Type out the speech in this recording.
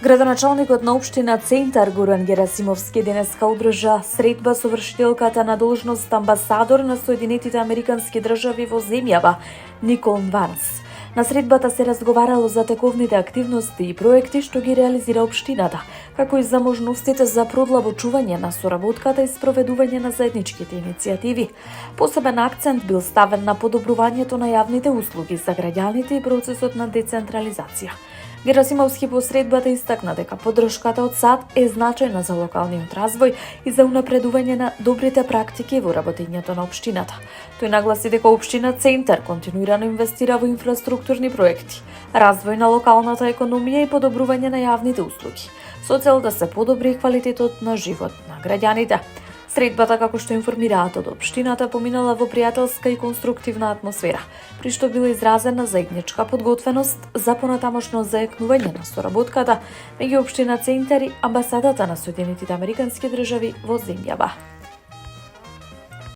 Градоначалникот на општина Центар Горан Герасимовски денеска одржа средба со вршителката на должност амбасадор на Соединетите Американски држави во земјава Никол Ванс. На средбата се разговарало за тековните активности и проекти што ги реализира општината, како и за можностите за продлабочување на соработката и спроведување на заедничките иницијативи. Посебен акцент бил ставен на подобрувањето на јавните услуги за граѓаните и процесот на децентрализација. Герасимовски по средбата истакна дека поддршката од САД е значајна за локалниот развој и за унапредување на добрите практики во работењето на општината. Тој нагласи дека општина Центар континуирано инвестира во инфраструктурни проекти, развој на локалната економија и подобрување на јавните услуги, со цел да се подобри квалитетот на живот на граѓаните. Средбата, како што информираат од општината, поминала во пријателска и конструктивна атмосфера, при што била изразена заедничка подготвеност за понатамошно заекнување на соработката меѓу општина Центар и амбасадата на Соединетите Американски држави во земјава.